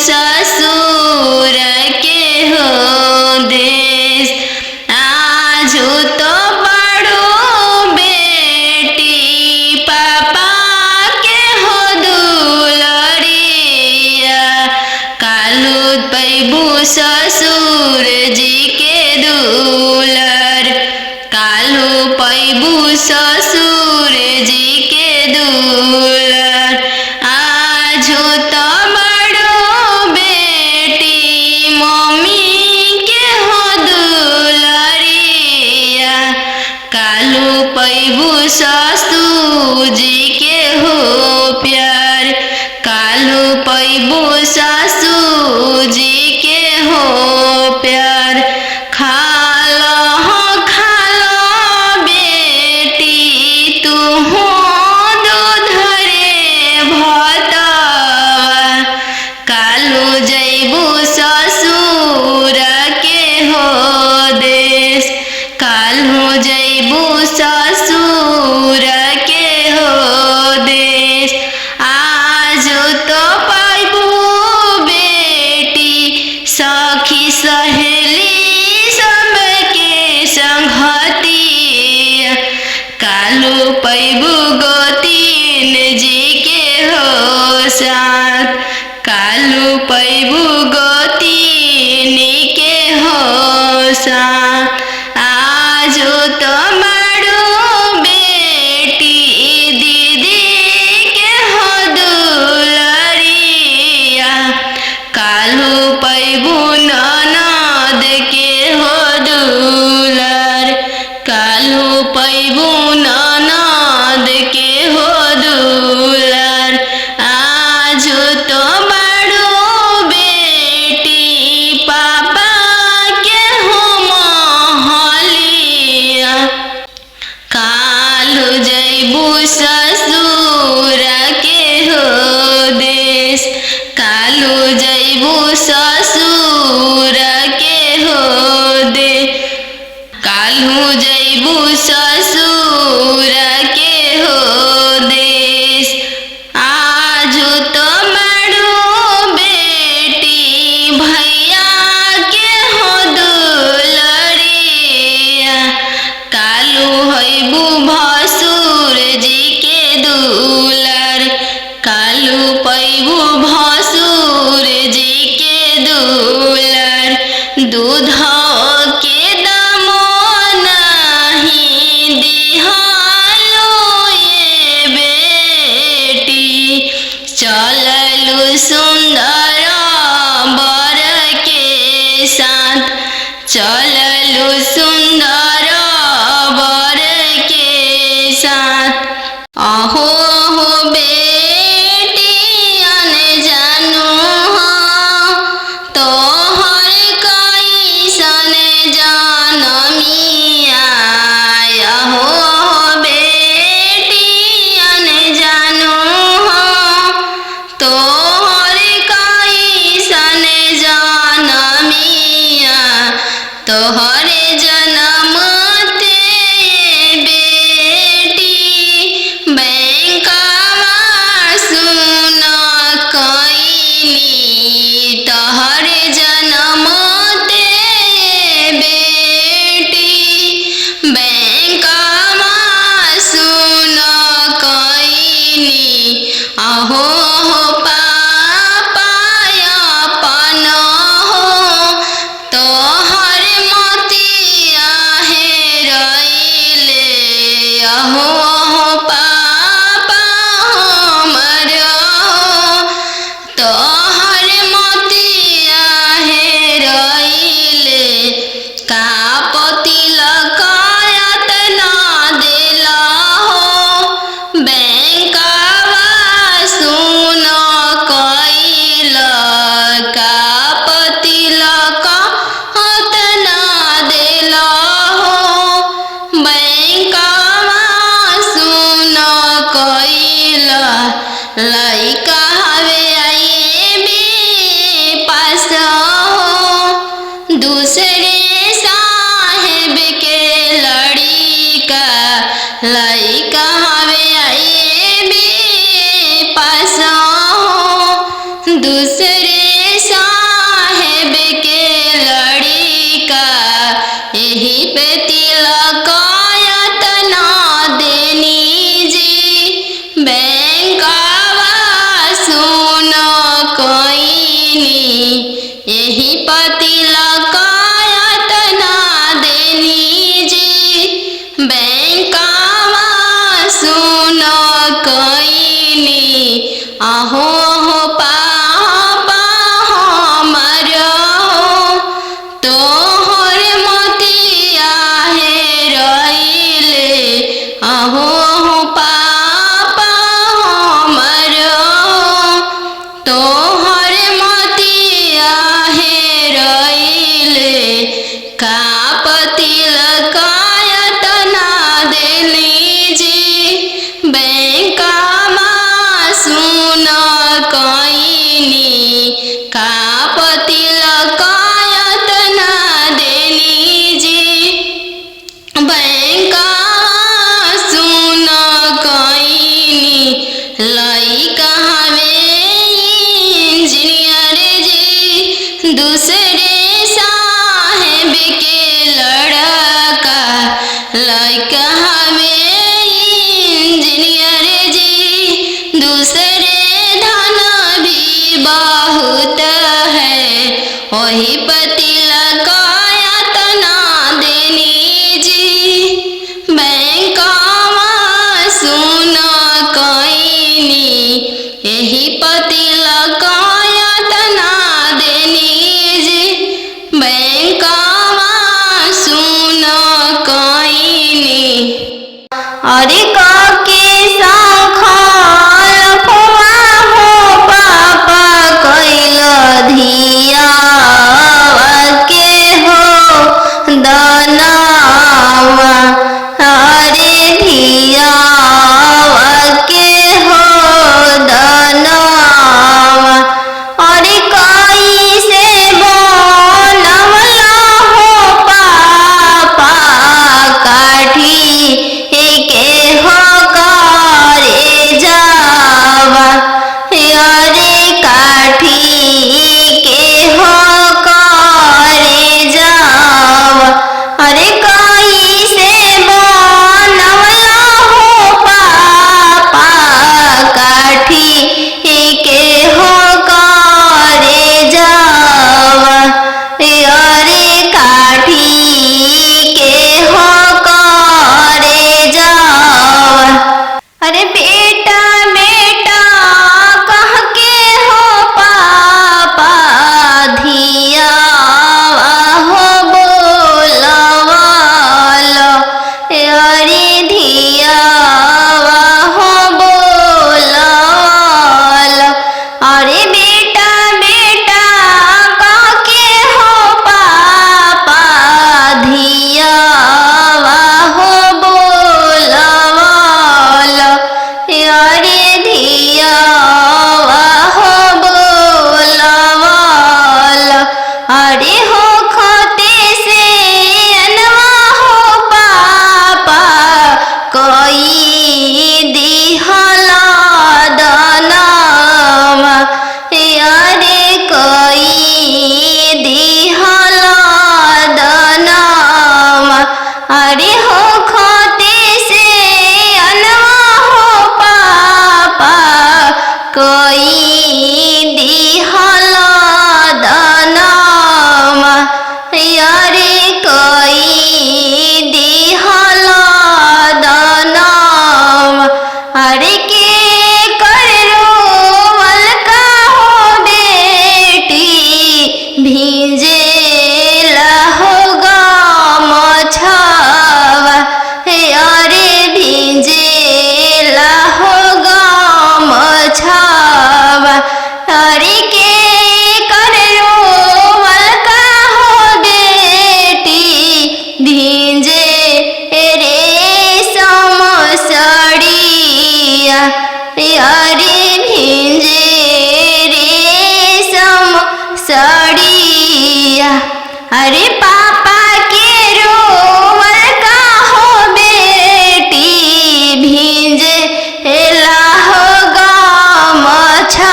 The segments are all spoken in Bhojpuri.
ससुर के हो देश। आज तो बड़ो बेटी पापा के हो दुलरिया, कालू पैबू ससुर जी के दुलर, कालू पैबू ससुर जी के दुलर। आज तो बड़ो बेटी मम्मी के हो दुलरिया, कालू पैबू ससुर जी के हो प्यार, कालू पैबू ससुर जी के हो प्यार। खालो बेटी तू हो दूध रे भतवा, कालू जैबू ससुर के हो देश, कालू जैबू ससुर के हो देश। आज तो पैबू बेटी सखी सहेली सबके संगतिया, कालू पैबू गोतीन जी के हो साथ, कालू पैबू गोतीन के हो साथ। आज तो बड़ो बेटी दीदी के हो दुलरिया, कालू पैबू ननद के हो दुलर, कालू पैबू ननद के हो दुलर। आज तो बड़ो बेटी पापा के हो महलिया, कालू जैबू ससुर के हो देश, कालू जैबू ससुर के हो दे, कालू जैबू ससुर के हो देश। आज तो बड़ो बेटी भैया के हो दुलरिया, कालू हैबू भसुर जी के दुलर, कालू पैबू भसुर जी के दुलर। दूध के दामो नहीं दिहालो ये बेटी, चललू सुंदर बर के साथ, चललू सुंदर बर के साथ। अहो हो बेटी अनजानो हो तोहर कैसन जनमिया, अहो बेटी अनजानो हो तोहर कैसन जनमिया, तोहरे जनम ते बेटी बैंकवा सुन कैनी, तोहरे जनम ते बेटी बैंकवा सुन कैनी। अहो पापा अपन हो तोहर मोतिया हेरैले, अहो पापा हमर तोहर मोतिया हेरैले, का पतिलक एतना देला हो बैंकवा सुन कैल, का पतिलक एतना देला हो बैंकवा सुन कैल। लइका हवे आईबी पास हो दूसरे साहेब के लड़िका, लइका हवे आईबी पास हो दूसरे दूसरे साहेब के लड़का लड़का हमें इंजीनियर जी। दूसरे धन भी बहुत है, वही पति लगाया तना देनी जी। बैंकवा सुना कईनी, यही पति लगाया तना देनी जी। बैंकवा सुना कईनी। अरे काके संखाल फुआ हो पापा कैल धिया के हो दनावा। अरे धिया के हो दनावा। अरे कैसे बनवला हो पापा काठी के हो करे जावा। अरे काठी के हो करे जावा। अरे कैसे बनवला हो पापा काठी के हो करे जावा। अरे काठी के हो करे जावा। अरे बेटा बेटा कह के हो पापा धिया हो बोलवालो। अरे धिया हो बोलवालो। अरे बेटा बेटा कह के हो पापा धिया हो बोलवालो। अरे धिया हो बोलवालो। अरे हो खते से अनवा हो पापा कोई दिहला दनावा। अरे कोई दिहला दनावा। अरे हो खते से अनवा हो पापा कोई दिहला दनावा। अरे कोई दिहला दनावा। अरे के करो वलका हो बेटी भीजे हो गमछावा। अरे भीजे हो गमछावा। अरे के करो वलका हो बेटी भीजे रेशम साड़िया। अरे भीजे रेशम साड़िया। अरे पापा के रोवल का हो बेटी भीजे हो गमछावा।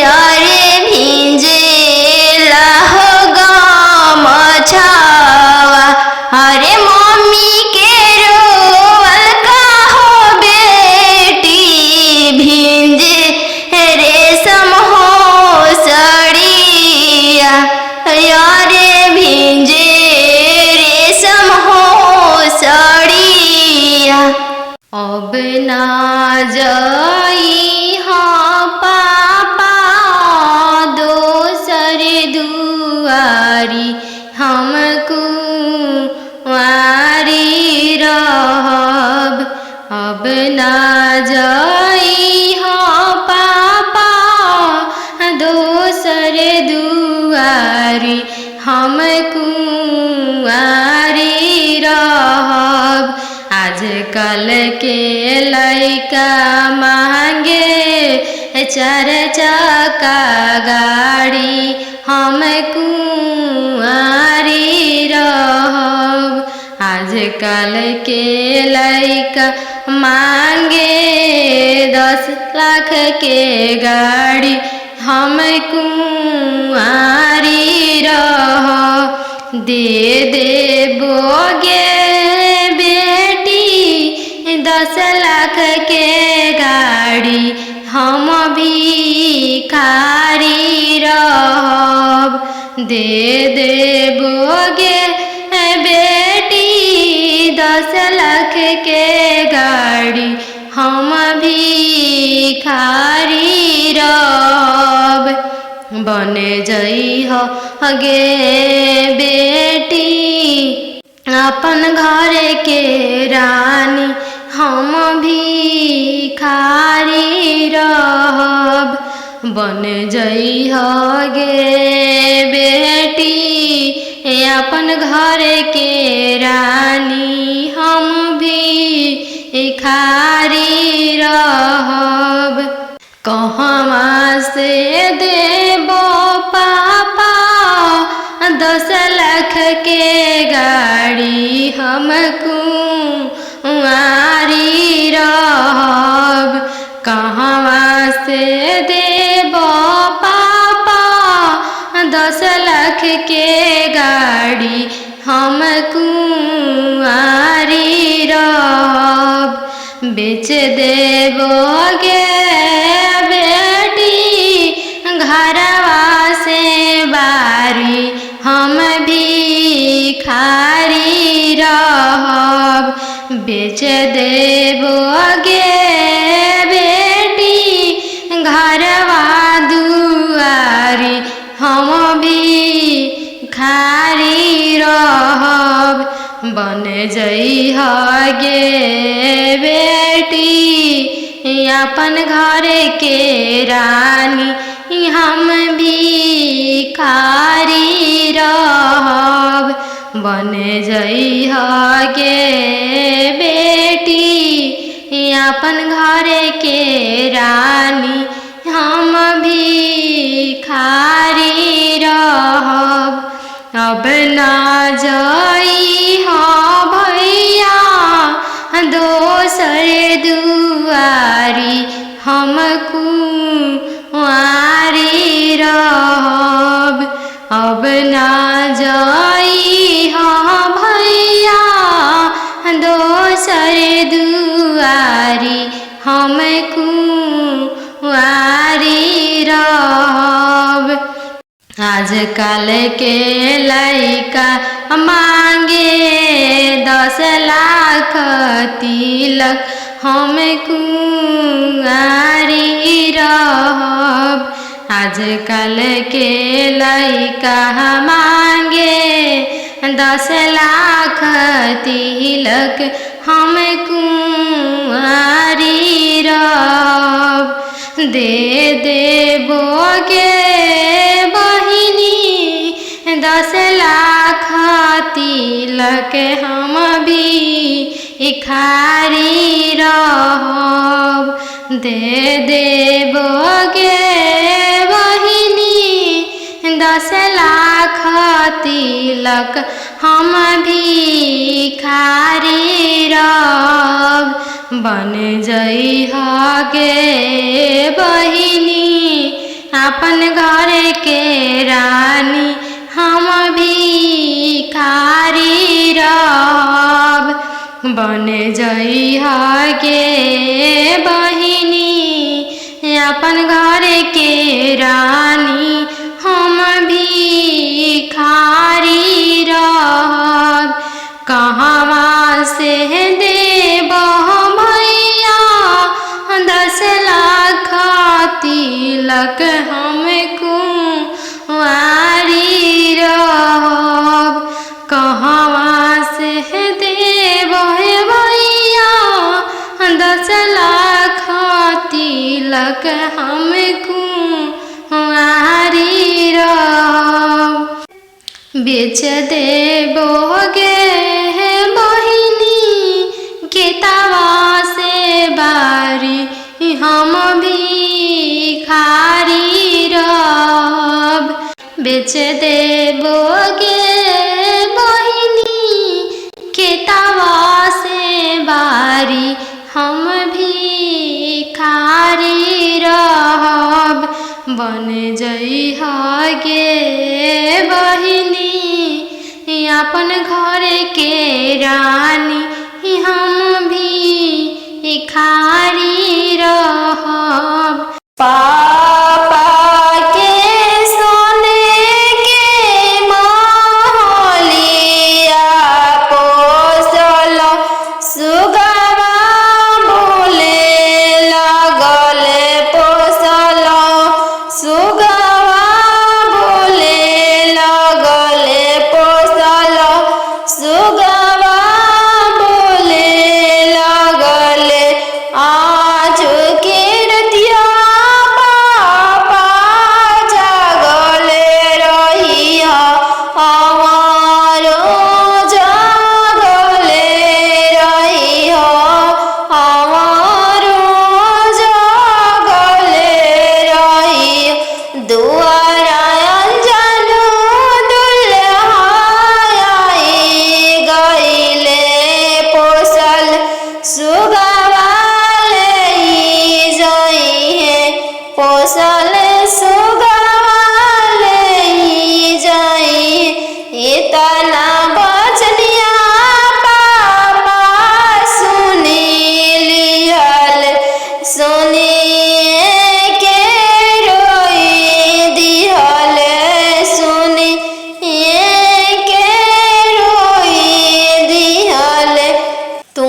अरे भीजे हो गमछावा। अरे मम्मी के रोवल का हो बेटी भीजे रेशम हो साड़िया। अरे भीजे रेशम हो साड़िया। अब ना जाई हाँ पापा दोसर दुआरी, हमको वारी रहब। अब ना जाई हाँ पापा दोसर दुआरी, हमको वारी रहब। आजकल के लइका मांगे 4 चक्का गाड़ी, हम कुंवारी रहब। आजकल के लइका मांगे 10 लाख के गाड़ी, हम कुंवारी रह। दे देबोगे बेटी 10 लाख के गाड़ी, हम भिखारी रहब। दे देबोगे बेटी 10 लाख के गाड़ी, हम भिखारी रहब। बन जइह गे बेटी अपन घर के रानी, हम भिखारी रहब। बन जइह गे बेटी अपन घर के रानी, हम भिखारी रहब। कहवा से देबो पापा 10 लाख के गाड़ी, हम कुंवारी रहब। कहवा से देबो पापा 10 लाख के गाड़ी, हम कुंवारी रहब। बेच देबोगे बेटी घरवा से बारी, हम भिखारी रहब। बेच देबोगे बेटी घरवा दुआरी, हम भिखारी रहब। बन जइह गे बेटी अपन घर के रानी, हम भिखारी रहब। बन जइह गे बेटी अपन घर के रानी, हम भिखारी रहब। अब ना जइह भैया दोसर दुआरी, हम कुंवारी रहब। अब ना जइह भैया दोसर दुआरी, हम कुंवारी रहब। आजकल के लइका मांगे 10 लाख तिलक, हम कुंवारी रहब। आजकल के लइका मांगे 10 लाख तिलक, हम कुंवारी रहब। दे देबोगे बहिनी 10 लाख तिलक, हम भिखारी रहब। दे देबोगे बहिनी 10 लाख तिलक, हम भिखारी रहब। बन जइह गे बहिनी अपन घर के रानी, हम भिखारी रहब। बन जइह गे बहिनी अपन घर के रानी, हम भिखारी रहब। कहवा से देबो भैया 10 लाख तिलक, हम कुंवारी रहब। कहवा से देबो भैया 10 लाख तिलक, हम कुंवारी रहब। बेच देबोगे बहिनी खेतवा से बारी, हम भिखारी रहब। बेच देबोगे बहिनी खेतवा से बारी, हम भिखारी रहब। बन जइहा गे बहिनी अपन घर के रानी, हम भी खारी रहब। पापा के सोने के महलिया पोसल, सुगवा बोले लगल पोसल, सुगवा बोले लगल पोसल, सुगवा बोले लगल। आज के रतिया पापा जागल रहिया, हमारो जागल रहिया, हमारो जागल रहिया। दुआरा अंजन दुल्हा आई गइले पोसल, सुगवा ले जइहे पोसल, सुगवा ले जइहे। इतना बचनिया पापा सुनी लिहल, सुनिए के रोई दिहल, सुनिए के रोई दिहल। तू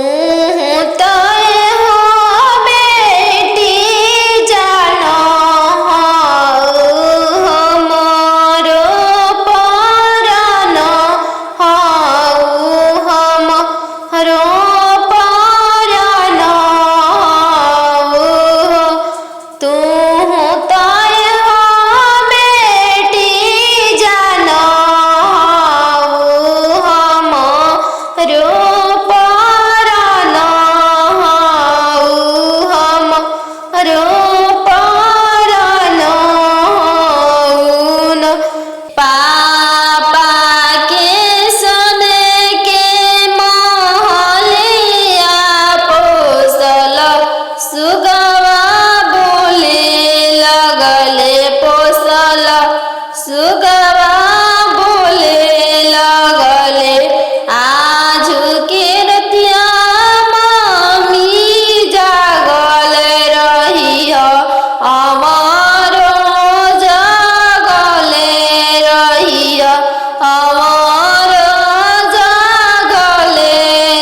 तो हो बेटी जानो हमारो परानो, हमारो परानो। तू तो हो बेटी जानो हमारो परानो, हमारो परानो। पापा के सोने के महलिया पोसल, सुगवा बोले लगल पोसल, सुगवा बोले लगल। आज के रतिया मम्मी जागल रहिया, हमारो जागल रहिया, हमारो जागल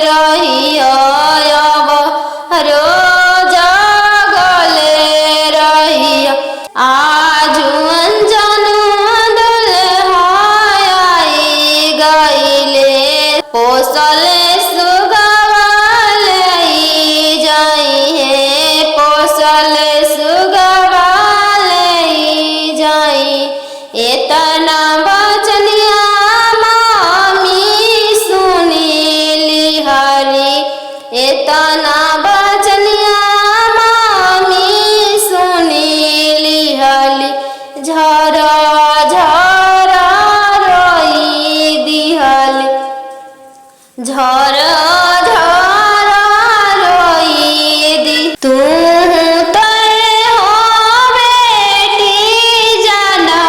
रहिया, हमारो जागल रहिया। आज अंजन दुल्हा आई गइले पोसल, सुगवा ले जइहे पोसल, सुगवा ले जइहे। इतना बचनिया मामी सुनी लिहली, इतना बचनिया मामी सुनी लिहली। झरा झरा रोई दिहल, झरा झरा रोई दी। तू तो हो बेटी जाना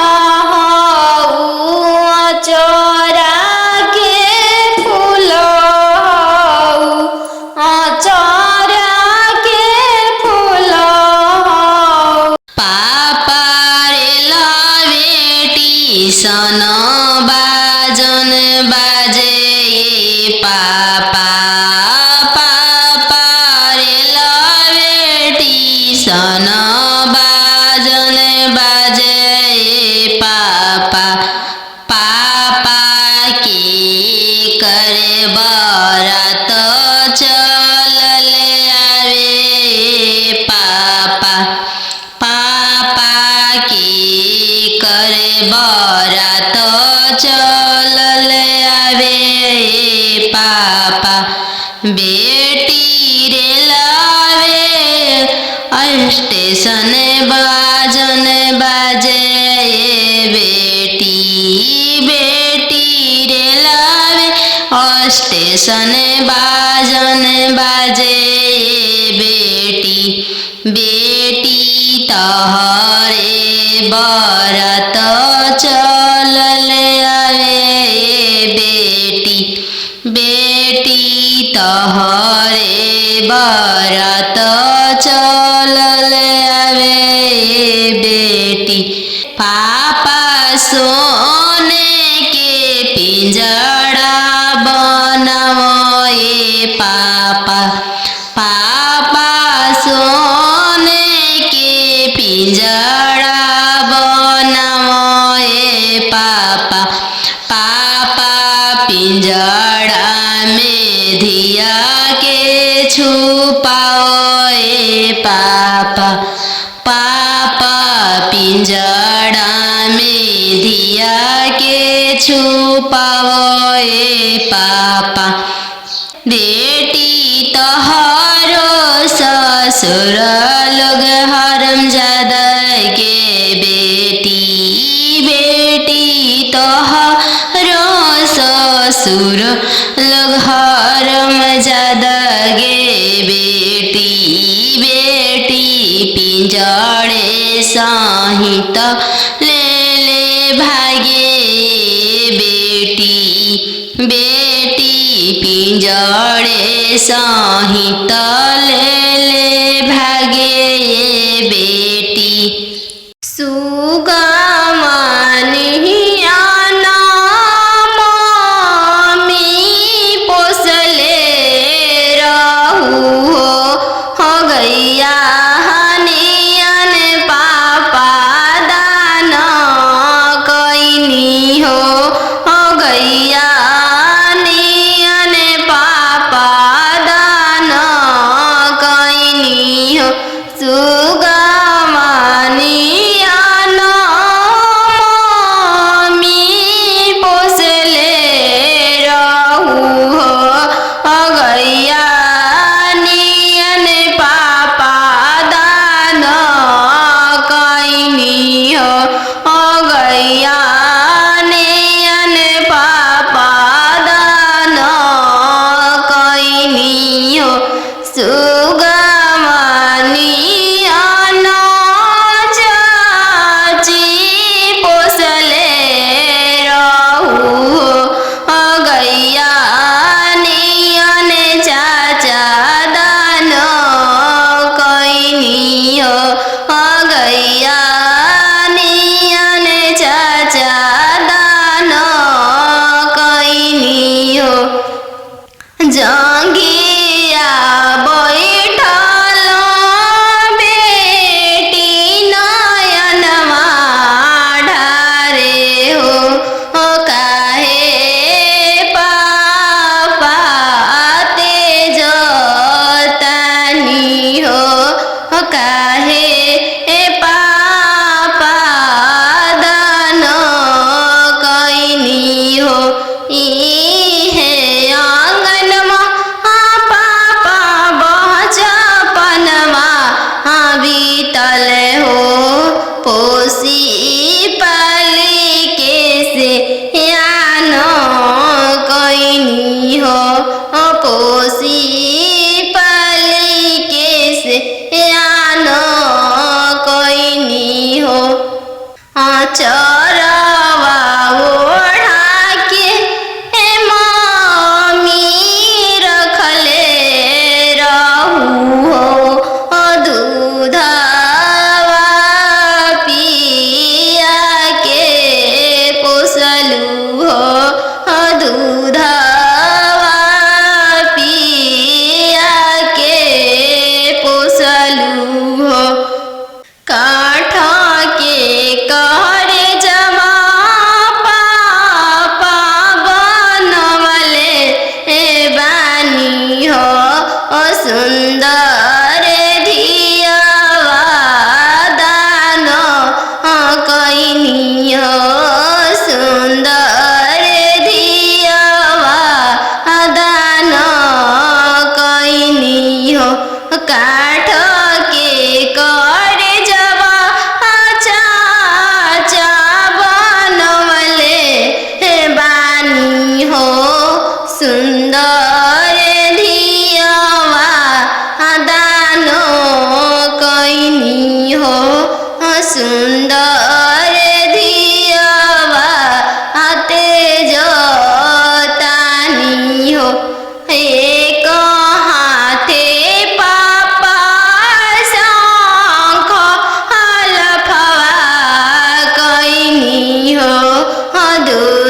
चोरा के फूल, चोरा के फूल। पापा रे ला बेटी सन बाजन बाजे, पापा पापा रे ला बेटी सन बाजन बाजे। पापा पापा के करे बरात चलल आवे, पापा पापा के करे बरात चलल आवे। पापा बेटी रे लावे स्टेशन बाजन बाजे, बेटी बेटी रे लावे स्टेशन बाजन बाजे। बेटी बेटी तहरे बरात चलल आवे बेटी बेटी तोहरे बरात चलल आवे बेटी पापा सोने के पिंजड़ा बनाओ पापा पापा सोने के पिंजड़ा बनाओ पापा पापा पिंजड़ा में धिया के छुपाओ पापा पापा पिंजड़ा में धिया के छुपाओ पापा बेटी तोहरो ससुर लोग हरामजादा के बेटी बेटी तोहरो ससुर लोग हरामजादा गे बेटी बेटी पिंजड़े सहित ले भागे बेटी बेटी पिंजड़े सहित ले भागे बेटी सुगा मानिया चाचा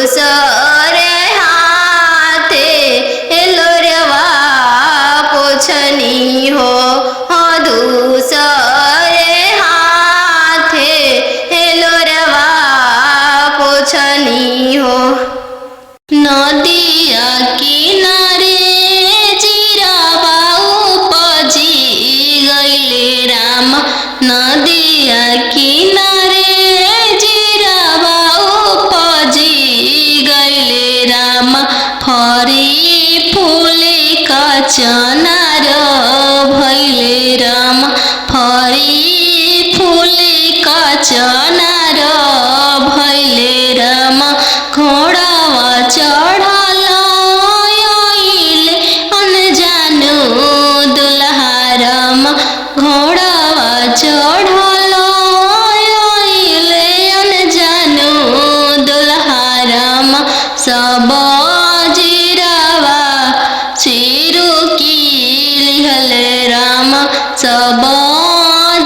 दूसरे हाथे लोरवा पोछनी हो, दूसरे हाथे लोरवा पोछनी हो। नदिया किनारे जीरावा उपजी गइले राम, नदिया किनारे जीरावा उपजी गइले राम। फरी फूले का चनार भइले राम, फरी फूले का चनार भइले राम। घोड़ावा चढ़ल आइले अनजानो दुल्हा राम, घोड़ावा चढ़ल आइले अनजानो दुल्हा राम। सब जीरावा चिरुकी लिहले राम, सब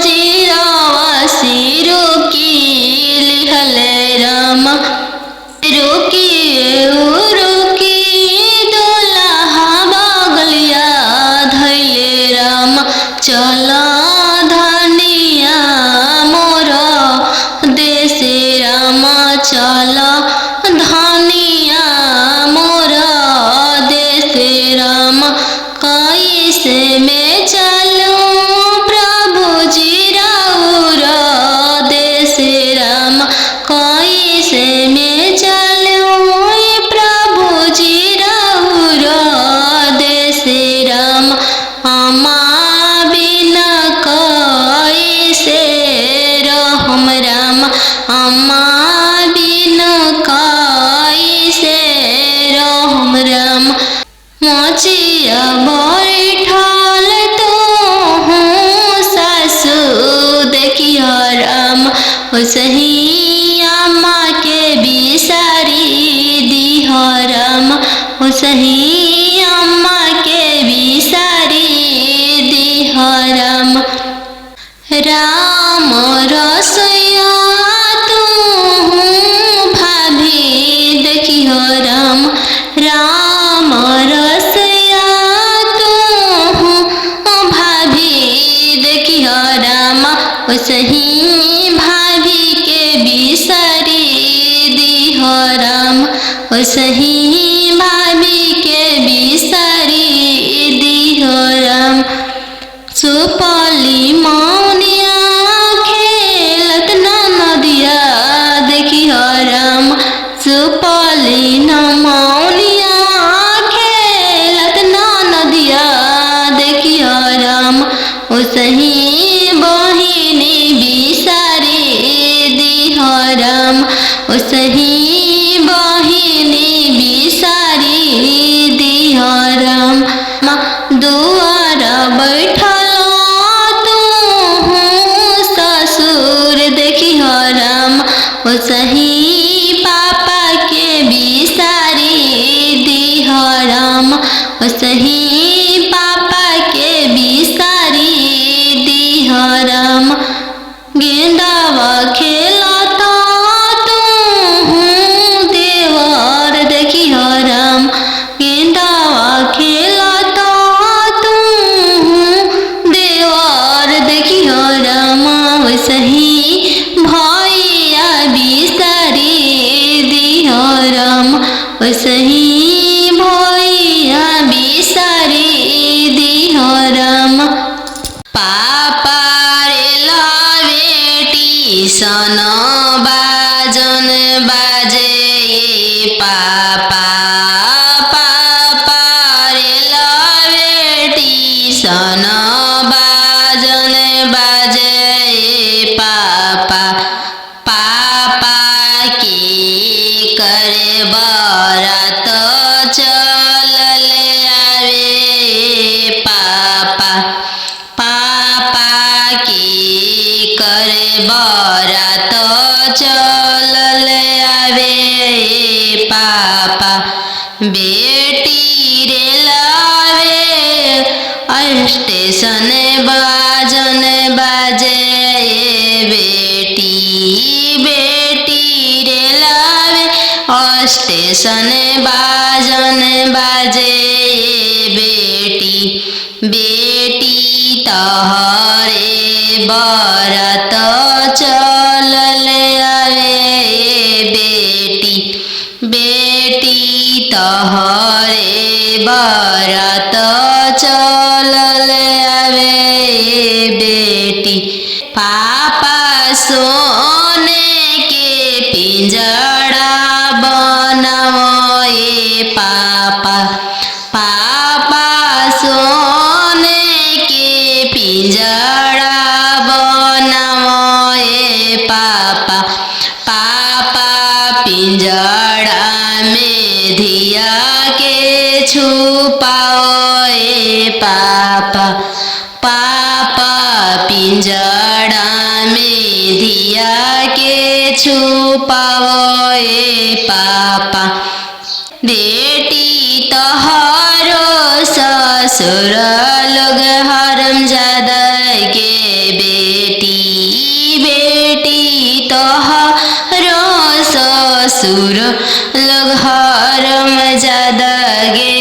जीरावा सिरुकी लिहले राम। रुकी दुल्हा बगलिया धैले राम, चल धनिया मोर देशे राम, चल धनिया मोर देशे राम। कैसे में चलूं प्रभु जी राउर देशे राम, कैसे में चलूं प्रभु जी राउर देशे राम। अम्मा बिना कैसे रहम राम, अम्मा बिना कैसे रहम राम। मोचिया बैठल तू सासु देखिय राम, ओसही अम्मा के बिसारी दिह राम, ओसही अम्मा के बिसारी दिह राम। राम रसोइया तू भाभी देखिह राम, राम रसोइया तू भाभी देखिह राम, ओसही भाभी के बिसारी दिह राम, ओसही भाभी के बिसारी दिह राम। सुपली मौनिया खेलत नदिया देखिह राम, सुपली मौनिया खेलत नदिया देखिह राम। ओसही बहिनी बिसारी दिह राम, ओसही बहिनी बिसारी दिह राम। दुआर बैठल तू ससुर देखिह राम, ओसही पापा के बिसारी दिह राम, ओसही पापा के बिसारी दिह राम। गेंदावा खेलता तू देवर देखिह राम, गेंदावा खेलता तू देवर देखिह राम, ओसही भैया बिसारी दिह राम, ओसही भैया बिसारी दिह राम। पापा रे बेटी सन बाजन बाजे पापा, पापा रे बेटी सन बाजन बाजे पापा। पापा की करे बरात चलले आवे पापा, पापा की करे बरात चलले आवे पापा। बेटी रे लावे स्टेशन बाजन बाजे बेटी, बेटी रे लावे स्टेशन स्टेशन बाजन बाजे बेटी बेटी तहरे बरात चलल आवे बेटी बेटी तहरे बरात चलल आवे बेटी पापा सोने के पिंजड़ा बनाओ पापा पापा सोने के पिंजड़ा बनाओ पापा पापा पिंजड़ा में धिया के छुपाओ पापा पापा पिंजड़ा में धिया के छुपाओ पापा बेटी तोहरो ससुर लोग हरामजादा के बेटी बेटी तोहरो ससुर लोग हरामजादा गे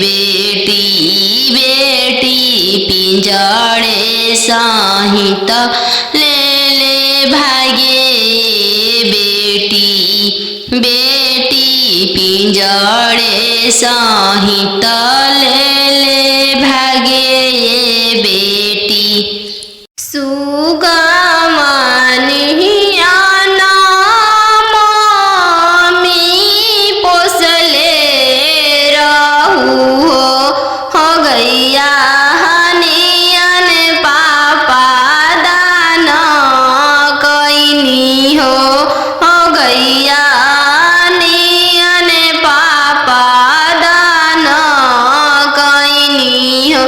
बेटी बेटी पिंजड़े सहित ले ले भागे बेटी बेटी पिंजड़े सहित ले ले भागे बेटी सुगमनिया नामी पोसले रहू हो गैया हनियन पापा दान कैनी हो गैया हनियन पापा दान कैनी हो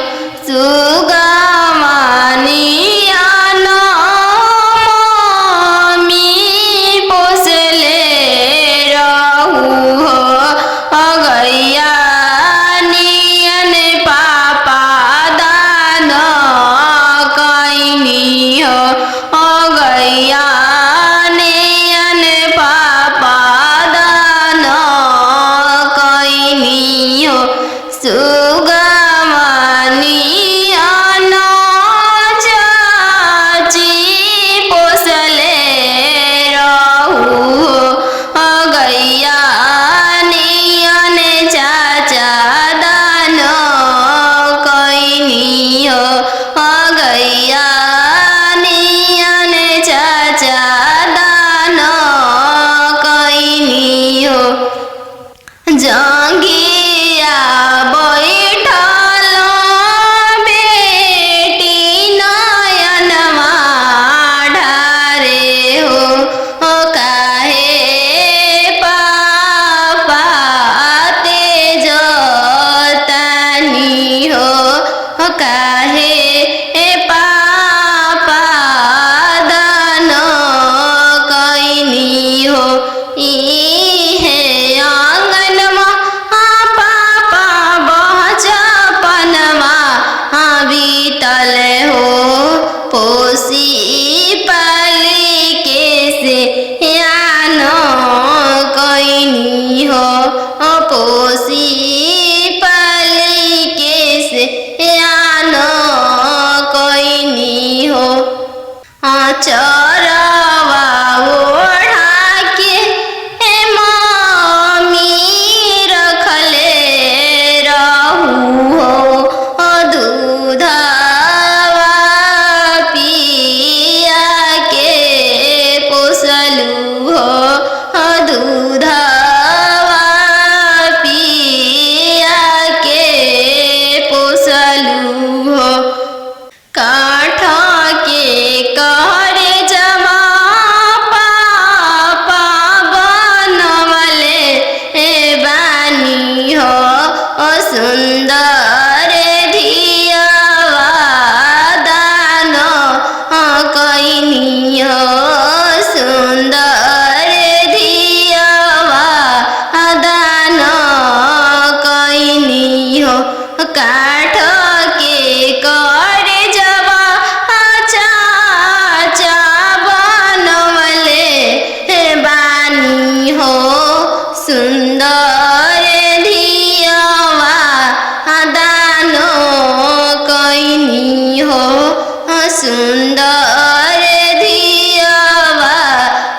सुंदर धियावा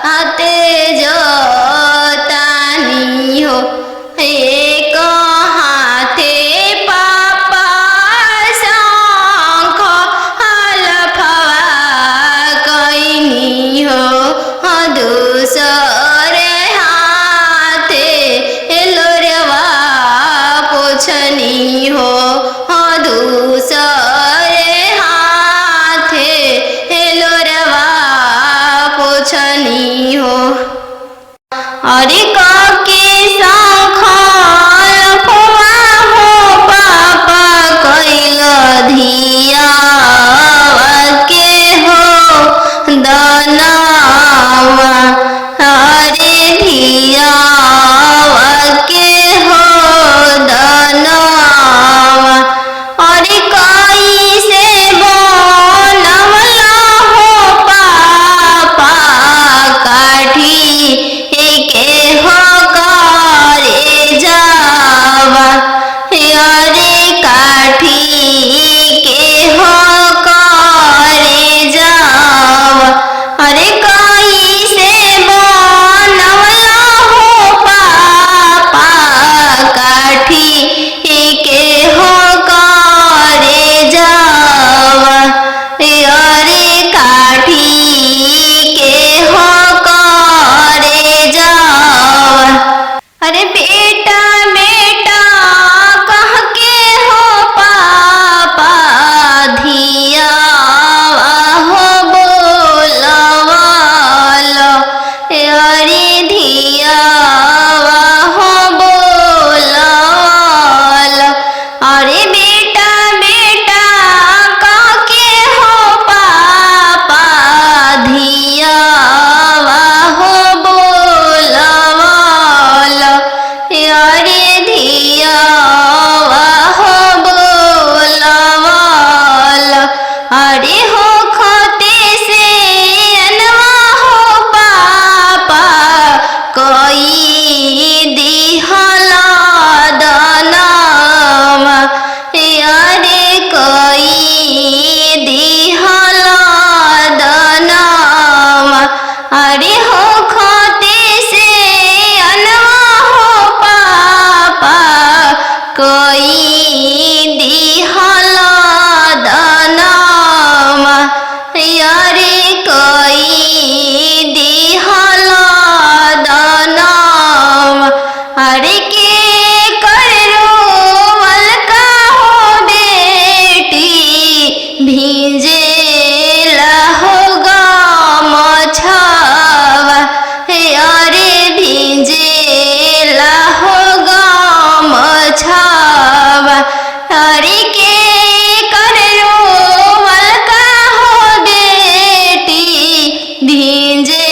हाथे जोतानी हो। एक हाथे पापा शंख हलफवा कैनी हो। दूसरे हाथे लोरवा पोछनी हो। दूसरे हाथे लोरवा पोछनी हो। अरे काके शंख हलफवा हो पापा कैल धियावा के हो दनावा। अरे धियावा के हो दनावा। अरे कैसे बनवला हो पापा काठी के हो करे जावा। अरे काठी के हो करे जावा। अरे कैसे बनवला हो पापा काठी के हो करे जावा। अरे काठी के हो करे जावा। अरे बेटा बेटा कह के हो पापा धियावा हो बोलवालो। अरे धियावा हो बोलवालो। अरे बेटा बेटा कह के हो पापा धियावा हो बोलवालो। अरे धियावा हो बोलवालो। अरे हो खते से अनवा हो पापा कोई दिहला दनावा। अरे कोई दिहला दनावा। अरे हो खते से अनवा हो पापा कोई दिहला दनावा। अरे कोई दिहला दनावा। अरे के करो वलका हो बेटी भीजे हो गमछावा। अरे भीजे हो गमछावा। अरे के करो वलका हो बेटी भीजे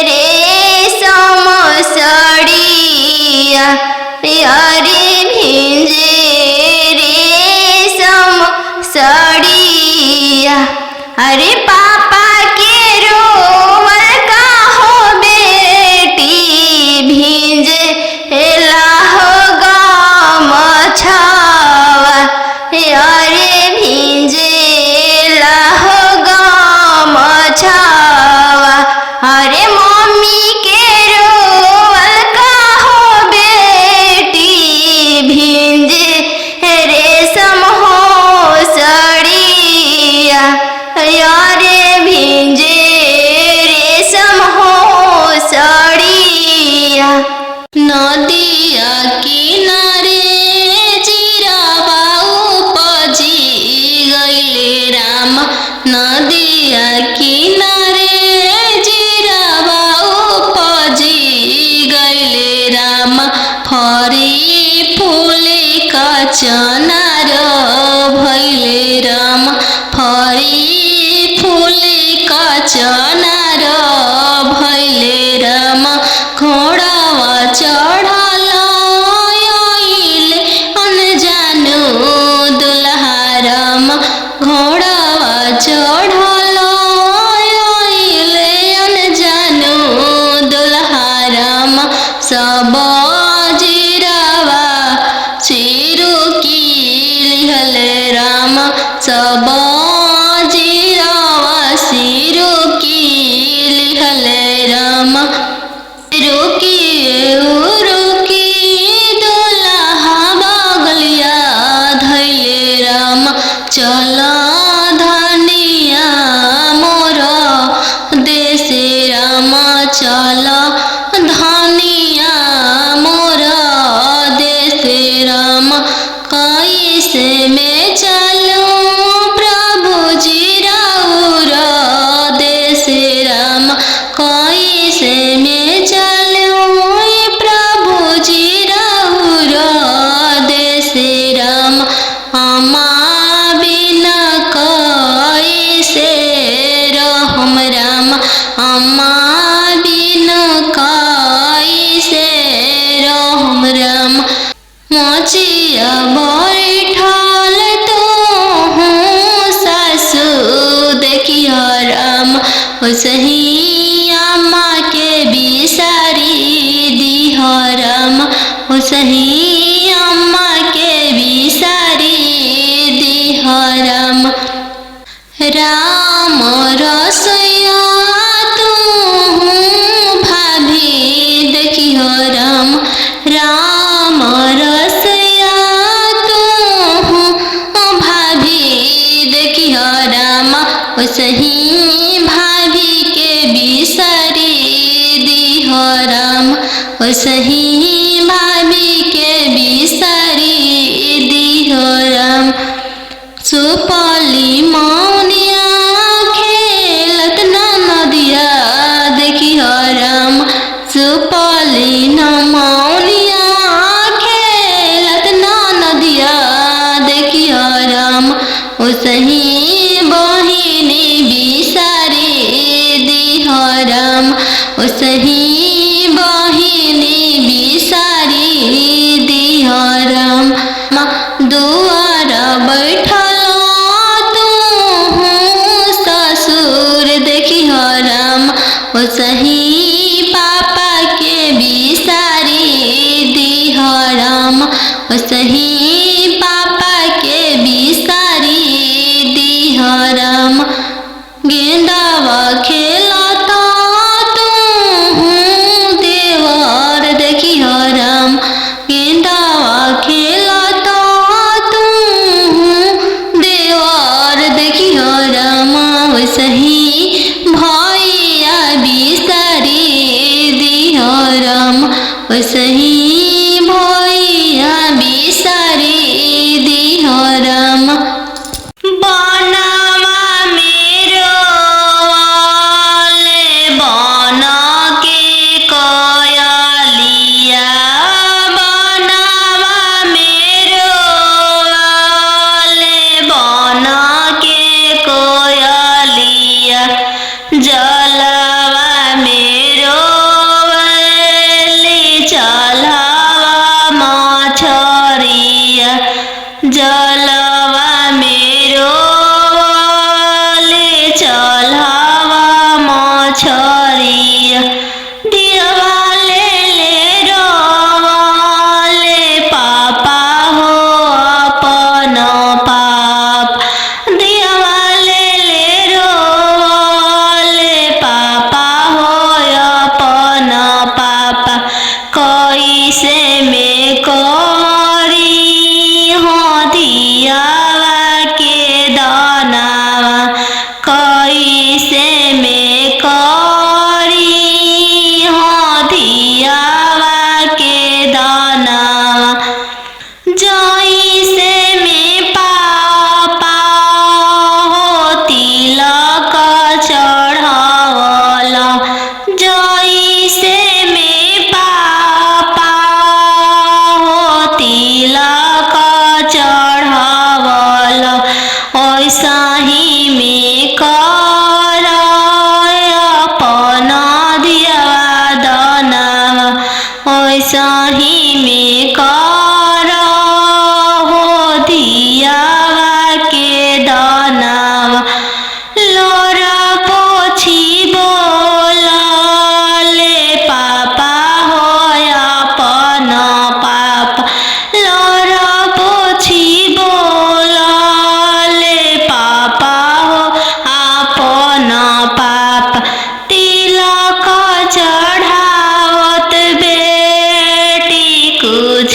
रेशम साड़िया। अरे भीजे रेशम साड़िया। अरे पापा के रोवल का हो बेटी भीजे हो गमछावा। अरे भीजे हो गमछावा। अरे मम्मी के रोवल का हो बेटी भीजे रेशम हो साड़िया। अरे भीजे रेशम हो साड़िया। नदिया किनारे जीरावा उपजी गइले राम। नदिया किनारे जीरावा उपजी गइले राम। फरी फूले का चनार भइले राम। फरी फूले का चनार भइले राम। घोड़ावा चढ़ल आइले अनजानो दुल्हा राम। घोड़ावा चढ़ल आइले अनजानो दुल्हा राम। सब जीरावा चिरू की लिहल राम। सब जीरा ओसही भाभी के बिसारी दिहो राम। सुपली मौनिया खेलत नदिया देखियो राम। सुपली मौनिया खेलत नदिया देखियो राम। ओसही बहिनी बिसारी दिहो राम। ओसही बहिनी बिसारी दिहो राम। दुआर बैठल तू ससुर देखियो राम। ओसही पापा के बिसारी दिहो राम। ओसही पापा के बिसारी दिहो राम। गेंदावा खेलता तू देवर देखियो राम। गेंदावा खेलता तू देवर देखियो राम। ओसही भैया बिसारी दिहो राम। ओसही भैया बिसारी दिहो राम। बनवा मेरो वाले बन के कोयलिया। बनवा मेरो वाले बन के कोयलिया। जलवा मेरो वाले चलवा मछरिया। जलवा मेरो वाले चलवा मछरिया। दिवाले ले रोवाले पापा हो अपन पाप। दिवाले ले रोवाले पापा हो अपन पापा। कैसे में करी हो दियावा के दानावा। कैसे में करी हो दियावा के दानावा। जैसे में पापा हो तिलक चढ़ावला। जैसे में पापा हो तिलक चढ़ावला। ओसही में कर अपन दियावा दानावा। ओसही में कर हो दियावा के दानावा। लोरा पोछी बोलले पापा हो अपन पापा। लोरा पोछी बोलले पापा हो अपन पापा। तिलक चढ़ावत बेटी कुछ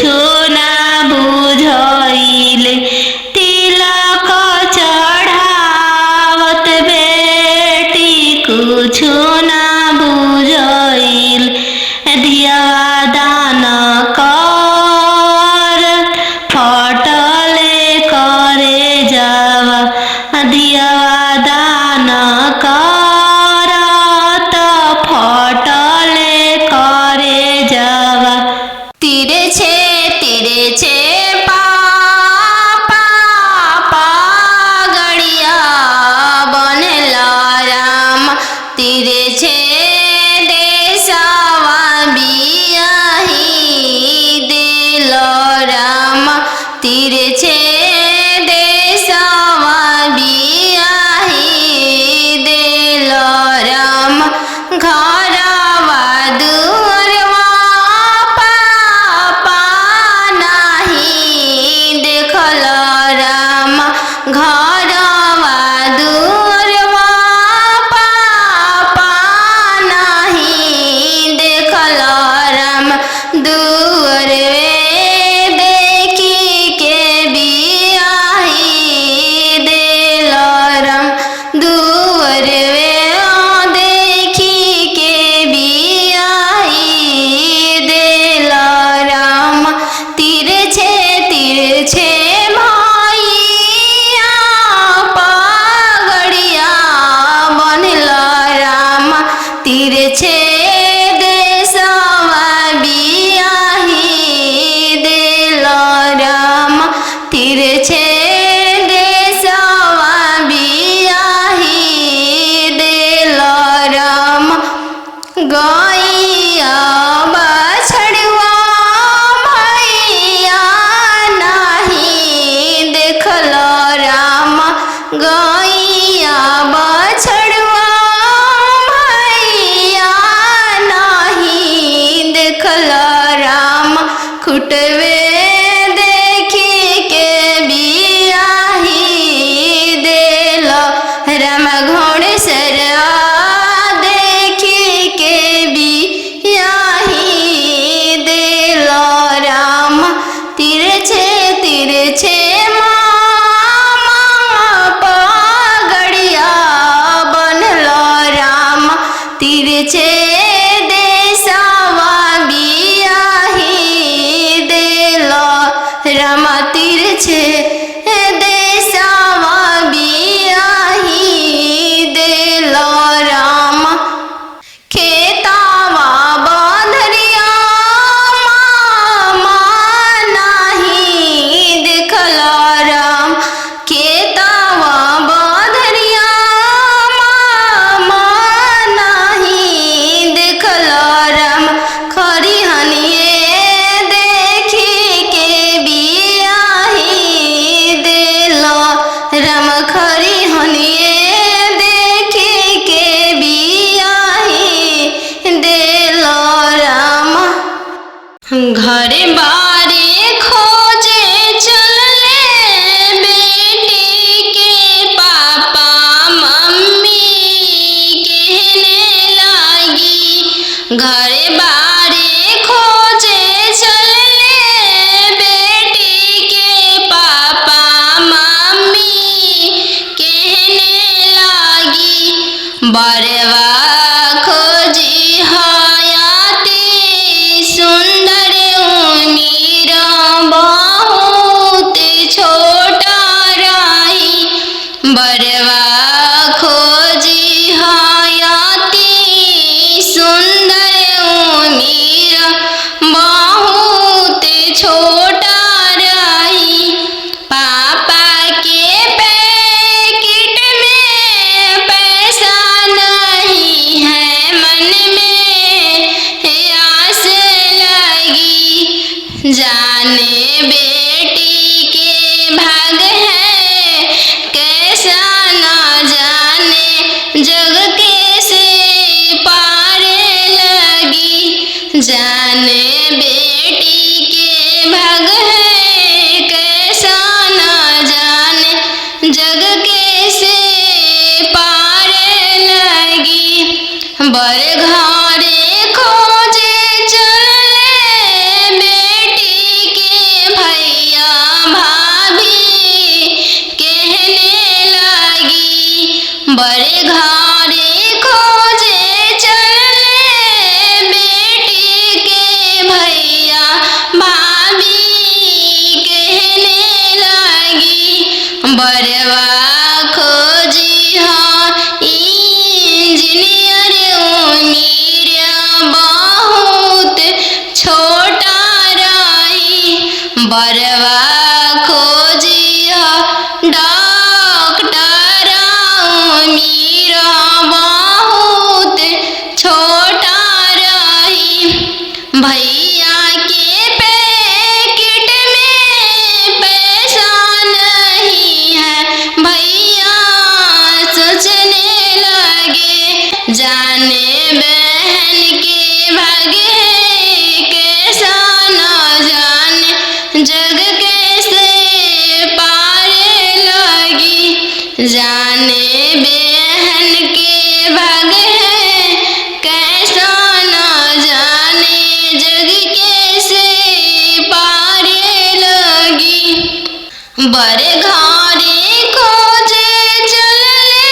घर बारे खोजे चलले बेटी के पापा मम्मी कहने लागी। घर बारे खोजे चलले बेटी के पापा मम्मी कहने लागी। बरवा खोजी हयाती सुंदर उमीर बहुत छोटा रही। बरवा खोजी हयाती सुंदर उमीर बहुत छोटा रही। पापा के पैकेट में पैसा नहीं है, मन में आस लगी। जाने बेटी के भाग है कैसा न जाने, जग कैसे पार लगी। जाने बेटी के भाग है कैसा न जाने, जग कैसे पार लगी। बर घरे खोजे चलले बेटी के भैया भाभी कहने लगी। बर घरे खोजे चलले बेटी के भैया भाभी कहने लगी। बरवा खोजी हाँ इंजीनियर उमीर बहुत छोटा रही। बरवा खोजी हाँ डॉक्टर उमीर बहुत छोटा रही। भैया के पैकेट में पैसा नहीं है, भैया सोचने लगे। जाने बहन के भाग्य है कैसा न जाने, जग कैसे पार लगी। जाने बहन के भाग्य है कैसा न जाने, जग कैसे पार लगी। बर घरे खोजे चलले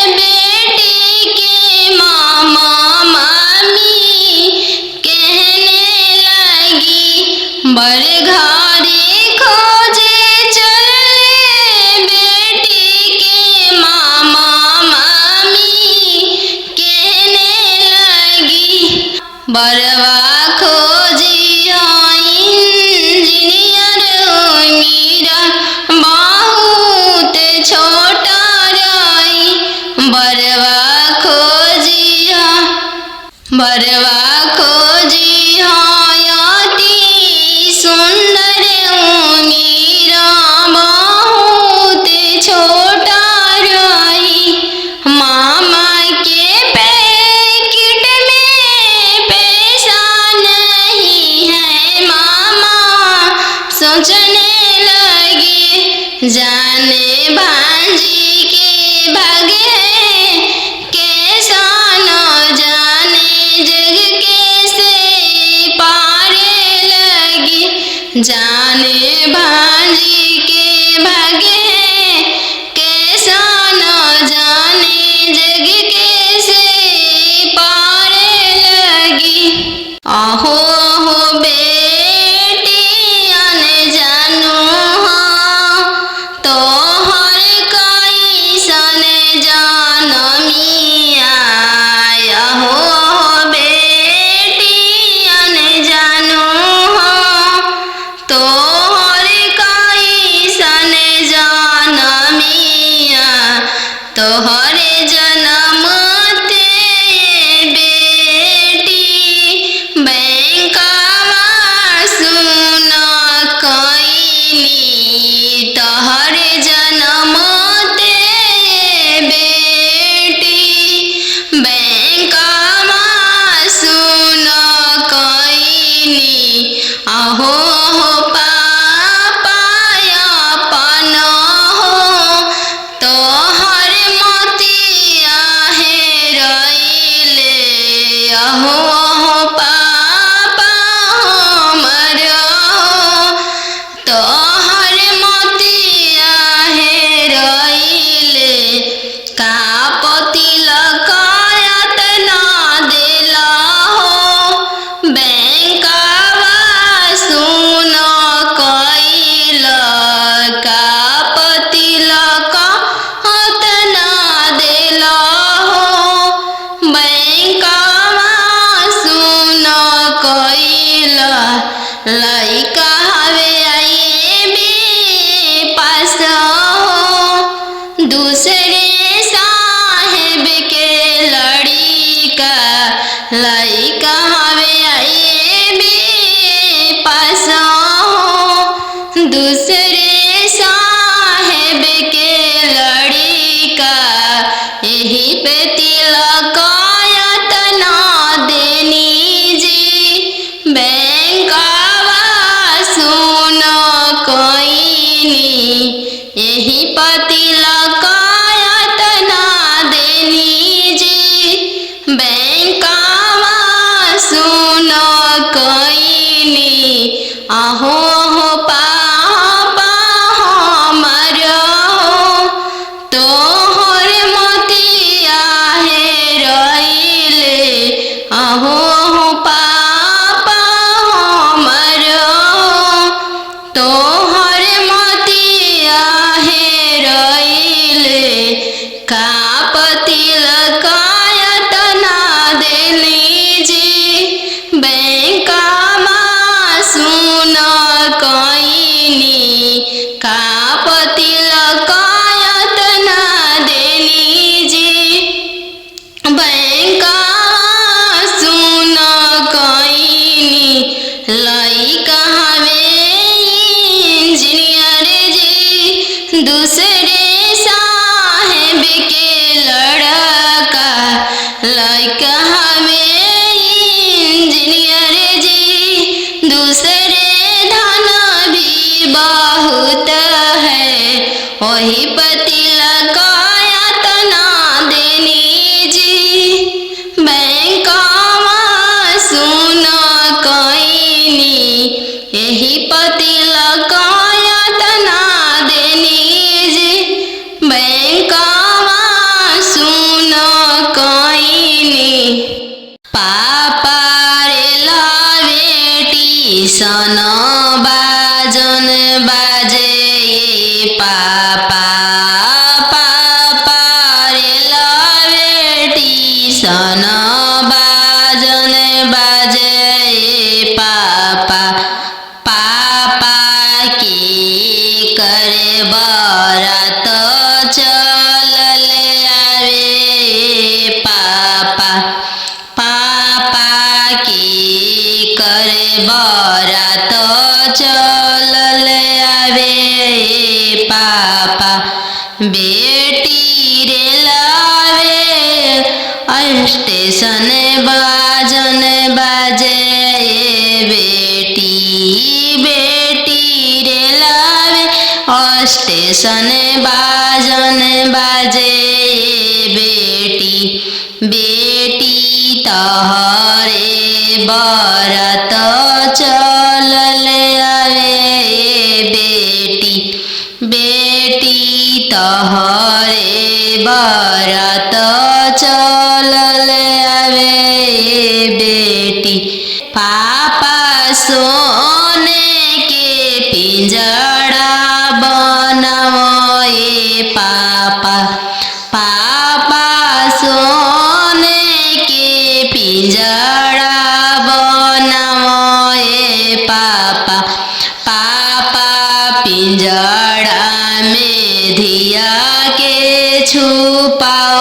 बेटी के मामा मामी कहने लगी। बर घरे खोजे चलले बेटी के मामा मामी कहने लगी। बरवा खोजी हाँ इंजीनियर उमीर बहुत छोटा रही। बरवा खोजी हाँ हयाती सुंदर उमीर बहुत छोटा रही। मामा के पैकेट में पैसा नहीं है, मामा सोचने लगे। जाने भांजी के भाग्य है कैसा न जाने, जग कैसे पार लगी। जाने भांजी के भाग्य है कैसा न जाने, जग कैसे पार लगी। आहो आहो बेटी अन जानू हाँ, तो हर कैसन जानमी आया हो। बेटी अन जानू हाँ, तो हर अहो पापा अपन हो तोहर मोतिया हेरैले। अहो पापा हमर हो तोहर मोतिया हेरैले। कापति लकायत ना देला हो बैंकवा सुन कैल। कापति लकायत ना देला हो बैंकवा सुन कैल। लइका हवे आईबी पास हो दूसरे साहेब के लड़िका। लइका हवे आईबी पास हो दूसरे साहेब के लड़िका। यही पे तिलकायत ना देनी जी बैंकवा सुन कैनी। यही पति लकायत ना देनी जी बैंकवा सुन कैनी। अहो पापा हमर हो तोहर मोतिया हेरैले। अहो पापा हमर हो तोहर मोतिया हेरैले। कापति लकायत ना देनी जी बैंकवा सुन कैनी। कापति लकायत ना देनी जी बैंकवा सुन कैनी। लइका हवे इंजीनियर जी दूसरे साहेब के लड़का। लइका हवे इंजीनियर जी दूसरे धन भी बहुत है। वही पति लकायत ना देनी जी बैंकवा सुन कैनी। यही पति लकायत ना देनी जी बैंकवा सुन कैनी। पापा रे लावेटी सन बाजन बाजे। पापा पापा रे लावेटी सन बाजन बाजे। पापा पापा की करे बारात चलल आवे। पापा पापा की करे बारात चलल आवे। पापा बेटी रे लावे स्टेशन बाजन बाजे। बेटी बेटी रे लावे स्टेशन बाजन बाजे। बेटी बेटी तोहरे बारात चलल आवे। बेटी बेटी तोहरे बारात चलल आवे। बेटी पापा सोने के पिंजड़ा बनाओ। पापा पापा सोने के पिंजड़ा बनाओ। पापा पापा पिंजड़ा में धिया के छुपाओ।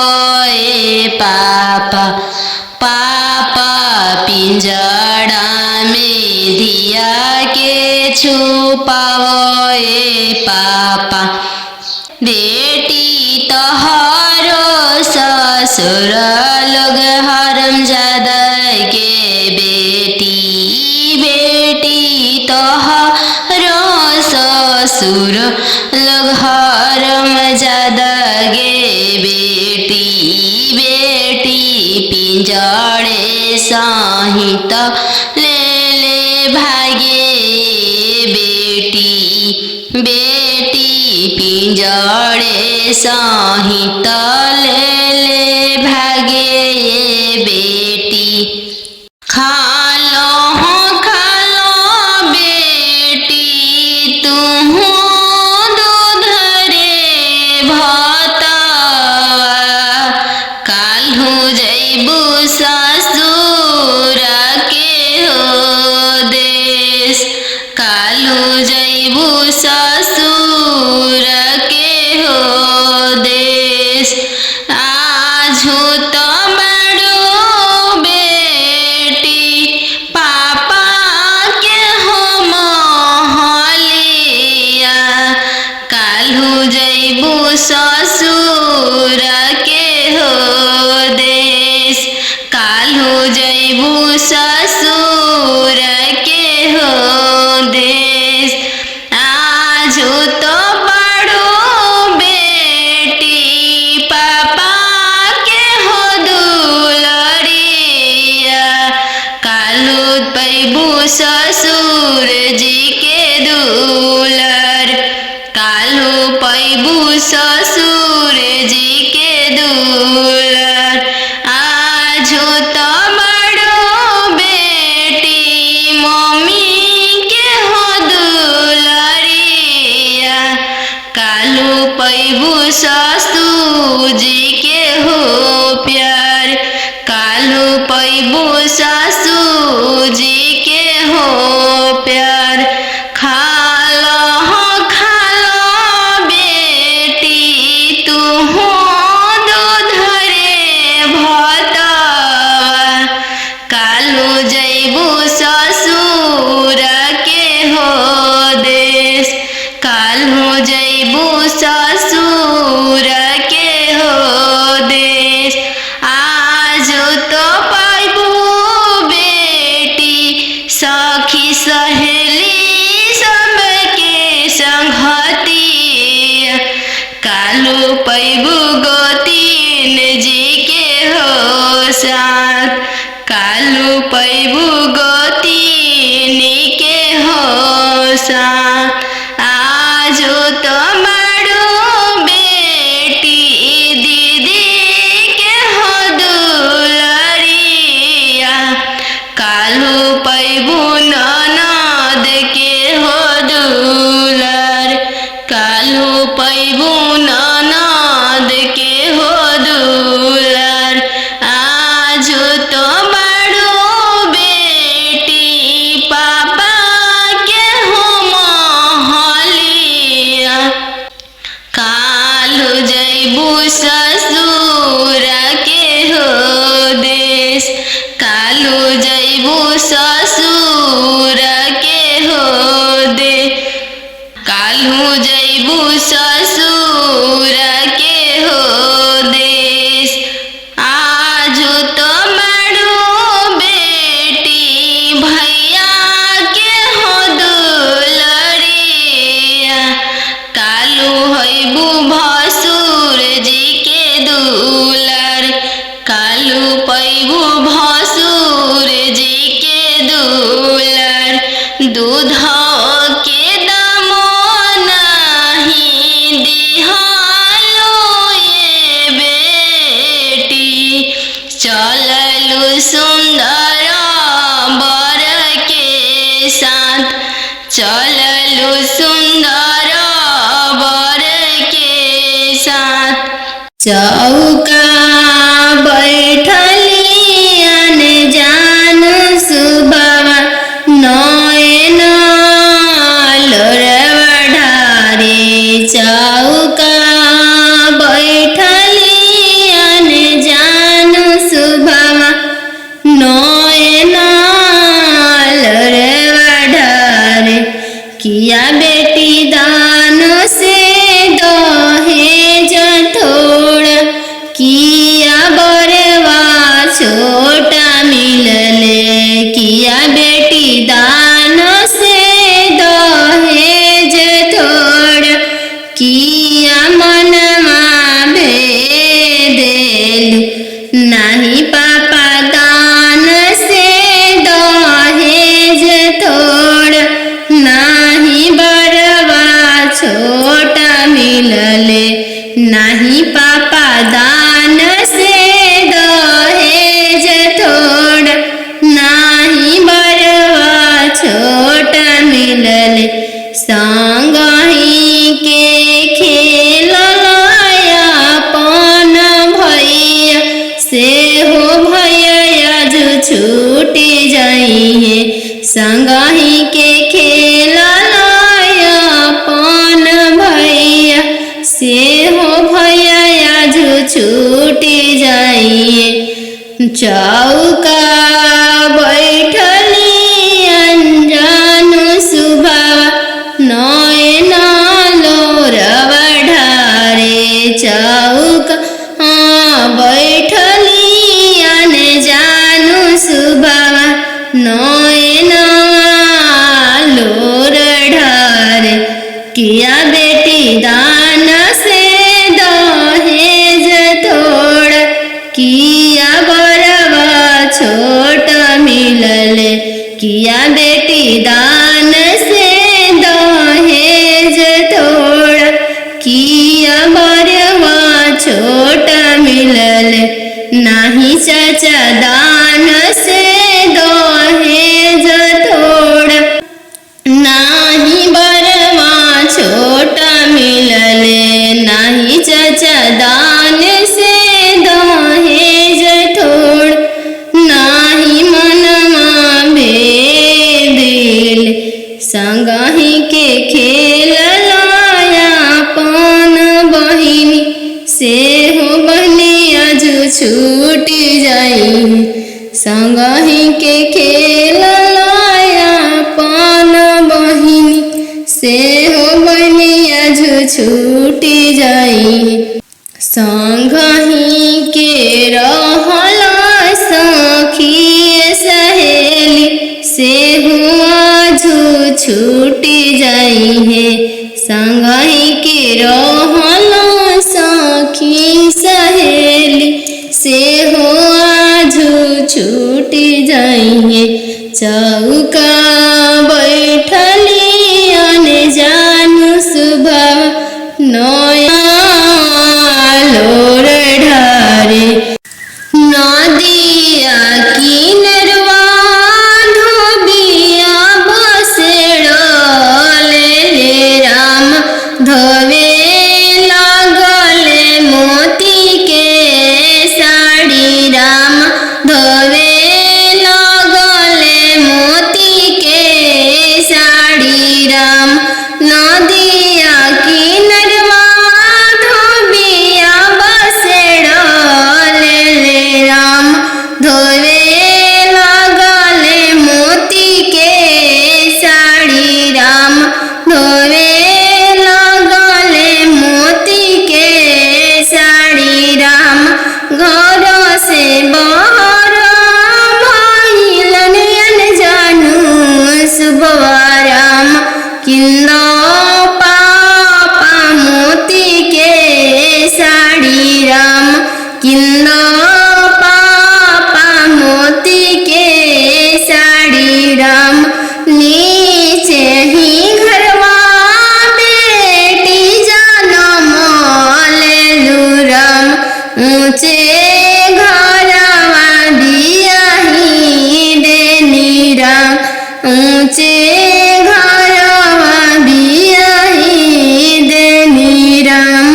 पापा पापा पिंजड़ा में धिया के छुपाओ। पापा बेटी तोहरो ससुर लोग हरमजादा के। बेटी बेटी तोहरो ससुर लोग हरम ज्यादा गे बेटी बेटी पिंजड़े सहित ले ले भागे बेटी बेटी पिंजड़े सहित ले ले भागे बेटी खालो बेटी तुम दूध रे भतवा काल्हू जैबू ससुर के हो देश काल्हू जैबू ससुर के हो देश आजू तो बड़ो बेटी पापा के हो महलिया काल्हू जैबू ससुर के हो देश काल्हू जैबू ससुर के हो देश आजू तो बड़ो बेटी पापा के हो दुलरिया काल्हू पैबू ससुर जी के दुलर काल्हू पैबू ससुर जी के दुलर आजू तो बड़ो बेटी मम्मी के हो दुलरिया काल्हू पैबू ससुर जी के हो प्यार काल्हू पैबू ससुर जी के हो प्यार खालो बेटी तुम दूध रे भतवा काल्हू जैबू ससुर के हो देश काल्हू जैबू ससुर के हो देश आजू तो पैबू बेटी सखी सहेली सबके संगतिया काल्हू पैबू गोतीन जी के हो साथ काल्हू पैबू गोतीन के हो साथ आजू तो बड़ो बेटी दीदी के हो दुलरिया काल्हू पैबू ननद के हो दुलर काल्हू पैबू ननद के हो दुलर आजू तो बड़ो बेटी पापा के हो महलिया काल्हू जैबू ससुर के हो देश काल्हू जैबू ससुर के हो दे काल्हू जैबू ससुर के हो देश आजू तो बड़ो बेटी भैया के हो दुलरिया काल्हू हैबू भसुर जी के दुलर काल्हू पैबू भसुर जी के दुलर दूध के दामो नहीं दिहालो ये बेटी चललू सुंदर बर के साथ चललू सुंदर बर के साथ चौका बैठली अनजान सुबवा नयन लोरवा ढारे चौका बैठली अनजान सुबवा नयन लोरवा ढारे किया बेटी दान से दहेज थोड़ा किया बरवा छोटा मिलले किया बेटी दान से के खेललाय अपन भैया से हो भैया आज छूटी जाइए चौका बैठली अनजान सुभावा नयन लोरवा ढारे चौका बैठली अनजान सुभावा नयन लोर ढारे किया बेटी दान से दहेज थोड़ा किया बरवा छोट मिलले किया बेटी दान से दहेज थोड़ा किया बरवा छोट मिलले नाही चाचा दान से दहेज थोड़ा नाही बरवा छोटा मिलले नाही चाचा दान से दहेज थोड़ नाही मनमा भेदिल संगहि के खेललाया अपन बहिनी से हो बहनी आज छूटी जाई संगहि के खेललाया अपन बहिनी से हो बहनी आज छूटी जाई संगहि के रहला सखी सहेली से हो आज छूटी जाई है संगहि के रहला सखी सहेली से हो आज छूटी जाइए चौका बैठली अनजान सुभाव नया लोर ढारे नदिया किनरवा धोबिया बसेड़ले ले राम धोवे लागले मोती के साड़ी राम धोवे लागले मोती के साड़ी राम नदिया किनरवा धोबिया बसेड़ले ले राम धोवे लागले मोती के साड़ी राम धोवे लागले मोती के साड़ी राम घर से बाहर भइलन अनजानु सुबवा राम किंद पापा मोती के साड़ी राम किंद पापा मोती के साड़ी राम नीचे ही घरवा बेटी जनम लेलू राम ऊंचे घरवा बियाही देनी राम ऊंचे घरवा बियाही देनी राम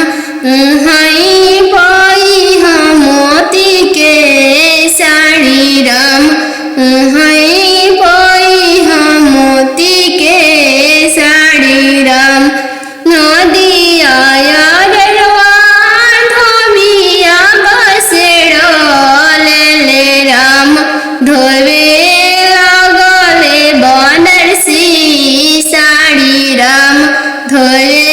हई पाई हम मोती के साड़ी राम हई पाई हम मोती के साड़ी राम नदिया यारवा धोबिया बसेड़ले ले राम धोवे लागले बनारसी साड़ी राम धोवे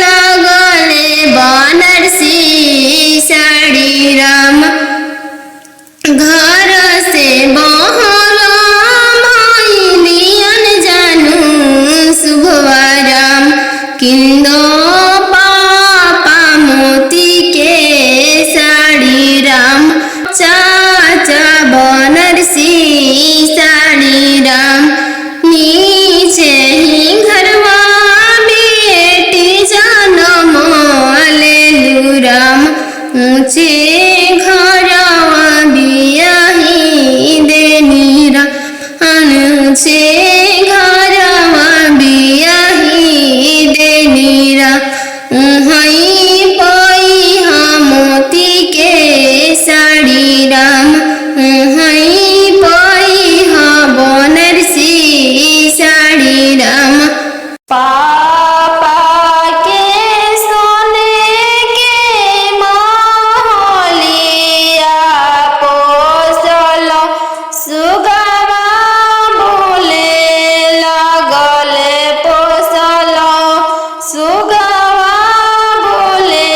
लागले बनारसी साड़ी राम घर से बाहर भइली अनजानु सुभवा राम किंद पापा मोती के साड़ी राम चाचा बनारसी साड़ी राम नीचे ही घरवा बेटी जनम लेलू राम ऊंचे घरवा बियाही देनी राम ऊंचे घरवा बियाही देनी पापा के सोने के महलिया पोसल सुगवा बोले लगल पोसल सुगवा बोले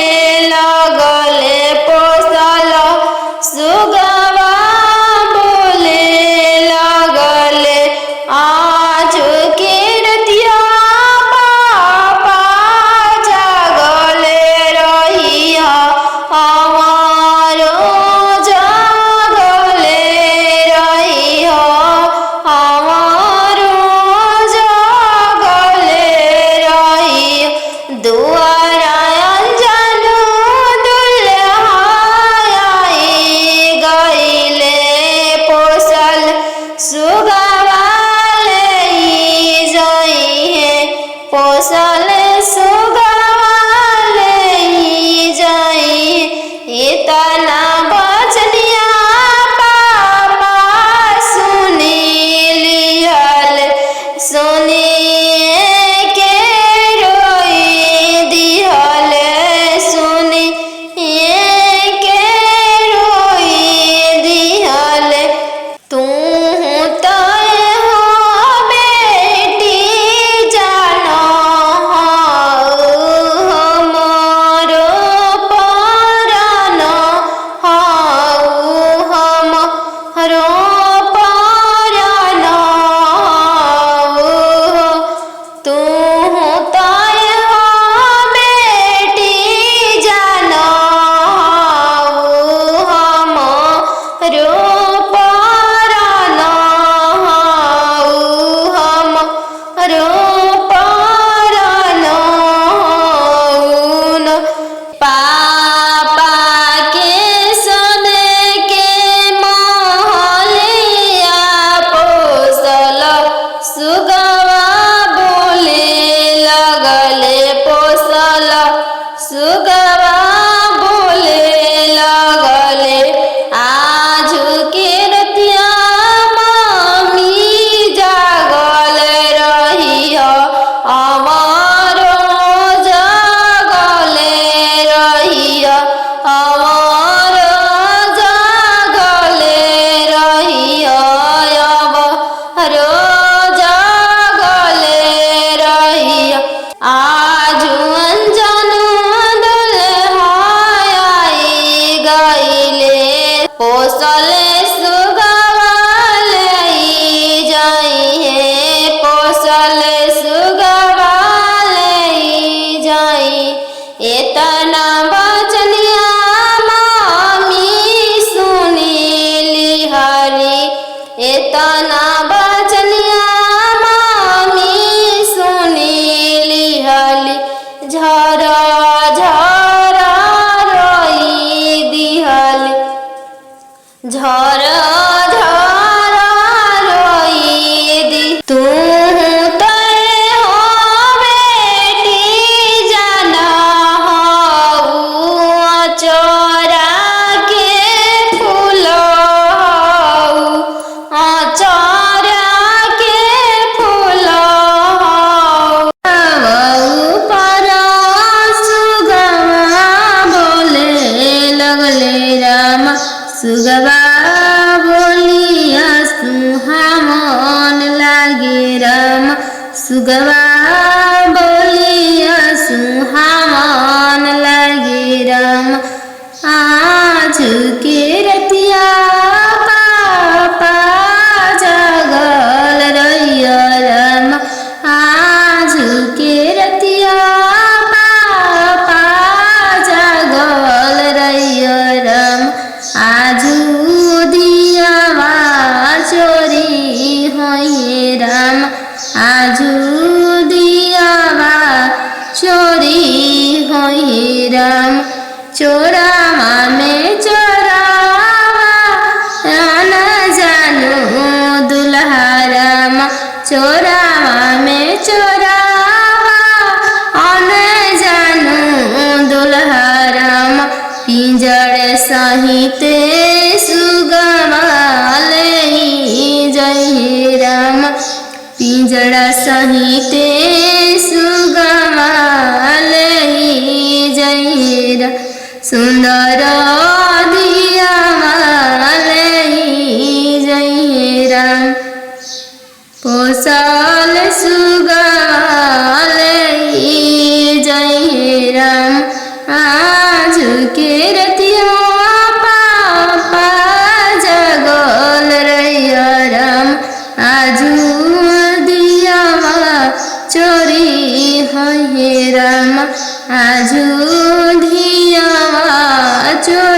लगल पोसल सुगवा बोले लगल आज के रतिया पापा जागल रहिया हमारो जागल रहिया हमारो जागल रहिया दुआरा अंजन दुल्हा आई गइले पोसल सुगवा ले जाइए पोसल सुगवा ले जाइए इतना बचनिया पापा सुनी लिहल सुनिए के रोई दिहल सुनिए के रोई दिहल तू तय हो बेटी जानो हमारो परान हमारो परान तू तय हो बेटी जानो हमारो परान हमारो परान पापा के सोने के महलिया पोसल सुगवा बोले लगल पोसल सुगवा बोले लगल आज के रतिया मम्मी जागल रहिया हमारो जागल रहिया हमारो जागल रहिया हमारो जागल रहिया आज अंजन दुल्हा आई गइले पोसल सुगवा ले जाइए पोसल सुगवा ले जाई इतना बचनिया मामी सुनी लिहरी इतना बचनिया मामी सुनी लिहली झरा झरा रोई दिहली झरा झरा रोई दी तू तय हो बेटी जाना चोरा के फूल चोरा के फूल पर सुगवा बोले लगले राम सुगवा बोलिया सुहावन लागे राम सुगवा बोलिया सुहावन लागे राम आज के रतिया पापा जागल रहिया राम आज के रतिया पापा जागल रहिया राम आजू दियावा चोरी होइए राम आजू दियावा चोरी होइए राम चोरावा में चोरावा न जानू दुल्हा राम चोरावा में चोरावा न जानू दुल्हा राम पिंजड़ सहिते सुगवा ले जय राम पिंजड़ा सहिते सुगमा लई जय राम सुंदर दिया लई जय राम पोसल सुगमा लई जय राम आज के रतिया पापा जगल रैया राम आजू दिया चोरी है राम आजू दिया चोरी